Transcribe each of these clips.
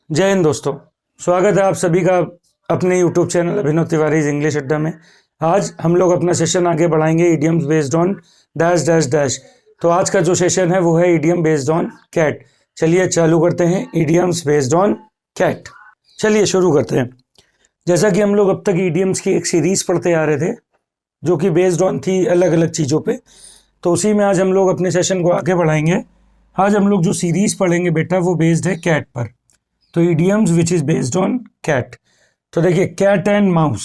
जय हिंद दोस्तों। स्वागत है आप सभी का अपने YouTube चैनल अभिनव तिवारी इंग्लिश अड्डा में। आज हम लोग अपना सेशन आगे बढ़ाएंगे idioms based on dash dash dash. तो आज का जो सेशन है वो है इडियम बेस्ड ऑन कैट। चलिए चालू करते हैं इडियम्स बेस्ड ऑन कैट। चलिए शुरू करते हैं। जैसा कि हम लोग अब तक इडियम्स की एक सीरीज पढ़ते आ रहे थे जो कि बेस्ड ऑन थी अलग अलग चीज़ों पे, तो उसी में आज हम लोग अपने सेशन को आगे बढ़ाएंगे। आज हम लोग जो सीरीज पढ़ेंगे बेटा वो बेस्ड है कैट पर। तो idioms which is based on cat. तो देखिए cat and mouse,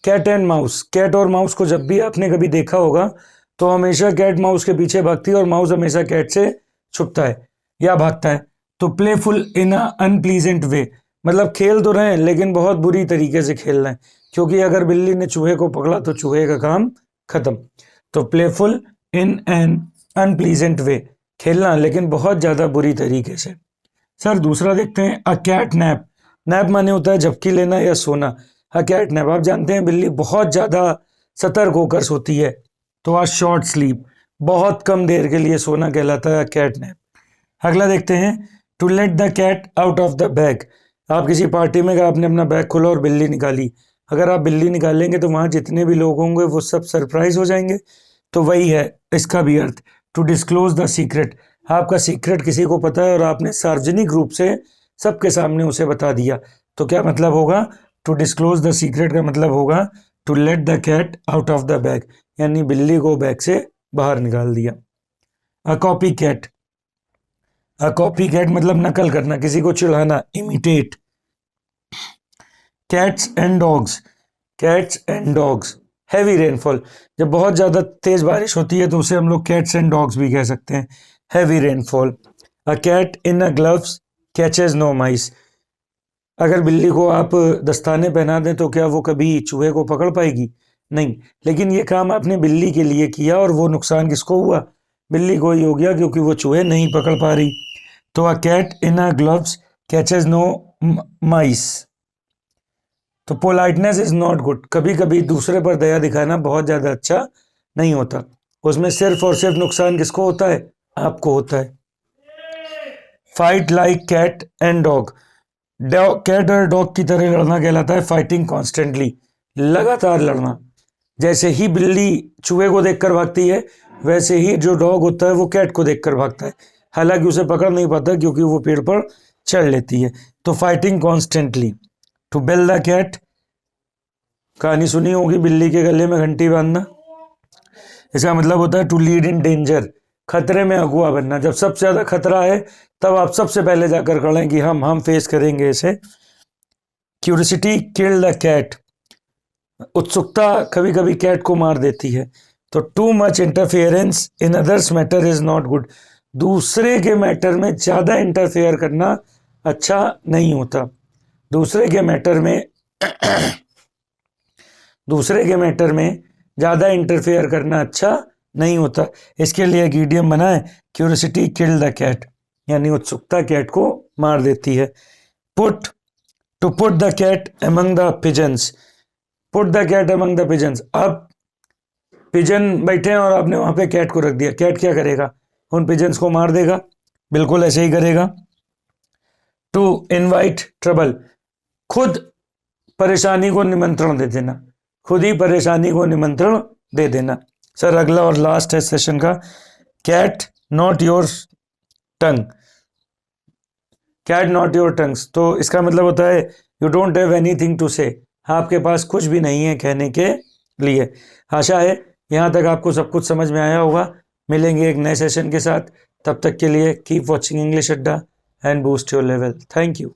cat and mouse. Cat और माउस को जब भी आपने कभी देखा होगा तो हमेशा कैट माउस के पीछे भागती है और माउस हमेशा कैट से छुपता है या भागता है। तो प्लेफुल इन अ अनप्लीजेंट वे, मतलब खेल तो रहे हैं लेकिन बहुत बुरी तरीके से खेल रहे हैं, क्योंकि अगर बिल्ली ने चूहे को पकड़ा तो चूहे का काम खत्म। तो प्लेफुल इन एन अनप्लीजेंट वे, खेलना लेकिन बहुत ज्यादा बुरी तरीके से। सर दूसरा देखते हैं अ कैट नैप। नैप माने होता है झपकी लेना या सोना। अ कैट नैप, आप जानते हैं बिल्ली बहुत ज्यादा सतर्क होकर सोती है, तो अ शॉर्ट स्लीप, बहुत कम देर के लिए सोना कहलाता है कैट नैप। अगला देखते हैं to let the cat out of the bag. आप किसी पार्टी में गए, आपने अपना बैग खोला और बिल्ली निकाली। अगर आप बिल्ली निकालेंगे तो वहां जितने भी लोग होंगे वो सब सरप्राइज हो जाएंगे। तो वही है इसका भी अर्थ, टू डिस्क्लोज द सीक्रेट। आपका सीक्रेट किसी को पता है और आपने सार्वजनिक रूप से सबके सामने उसे बता दिया, तो क्या मतलब होगा? टू डिस्क्लोज द सीक्रेट का मतलब होगा to let the cat out of the bag, यानी बिल्ली को बैग से बाहर निकाल दिया। A copy cat, a copy cat मतलब नकल करना, किसी को चिढ़ाना, imitate. Cats and dogs, cats and dogs. Heavy rainfall, जब बहुत ज़्यादा तेज़ बारिश होती है तो उसे हम लोग कैट्स एंड डॉग्स भी कह सकते हैं। Heavy rainfall. A cat in a gloves catches no mice. अगर बिल्ली को आप दस्ताने पहना दें तो क्या वो कभी चूहे को पकड़ पाएगी? नहीं। लेकिन ये काम आपने बिल्ली के लिए किया और वो नुकसान किसको हुआ? बिल्ली को ही हो गया, क्योंकि वो चूहे नहीं पकड़ पा रही। तो a cat in a gloves catches no mice. तो पोलाइटनेस इज नॉट गुड, कभी कभी दूसरे पर दया दिखाना बहुत ज्यादा अच्छा नहीं होता। उसमें सिर्फ और सिर्फ नुकसान किसको होता है? आपको होता है। Fight like cat and dog, cat और डॉग की तरह लड़ना कहलाता है फाइटिंग कॉन्स्टेंटली, लगातार लड़ना। जैसे ही बिल्ली चूहे को देखकर भागती है वैसे ही जो डॉग होता है वो कैट को देखकर भागता है, हालांकि उसे पकड़ नहीं पाता क्योंकि वो पेड़ पर चढ़ लेती है। तो fighting constantly. To bell the cat, कहानी सुनी होगी बिल्ली के गले में घंटी बांधना। इसका मतलब होता है टू लीड इन डेंजर, खतरे में अगुआ बनना। जब सबसे ज्यादा खतरा है तब आप सबसे पहले जाकर खड़े कि हम फेस करेंगे इसे। क्यूरियोसिटी किल द कैट, उत्सुकता कभी कभी कैट को मार देती है। तो too much interference in others matter is not good, दूसरे के मैटर में ज्यादा इंटरफेयर करना अच्छा नहीं होता। दूसरे के मैटर में दूसरे के मैटर में ज्यादा इंटरफेयर करना अच्छा नहीं होता। इसके लिए एक इडियम बना है, क्यूरियोसिटी किल द कैट, यानी उत्सुकता कैट को मार देती है। Put, to put the cat among the pigeons, put the cat among the pigeons. अब पिजन बैठे हैं और आपने वहां पे कैट को रख दिया, कैट क्या करेगा? उन पिजन्स को मार देगा, बिल्कुल ऐसे ही करेगा। टू इनवाइट ट्रबल, खुद परेशानी को निमंत्रण दे देना, खुद ही परेशानी को निमंत्रण दे देना। सर अगला और लास्ट है सेशन का, cat not your tongue, cat not your tongues. तो इसका मतलब होता है you don't have anything to say, आपके पास कुछ भी नहीं है कहने के लिए। आशा है यहाँ तक आपको सब कुछ समझ में आया होगा। मिलेंगे एक नए सेशन के साथ, तब तक के लिए कीप वॉचिंग इंग्लिश अड्डा and boost your level. Thank you.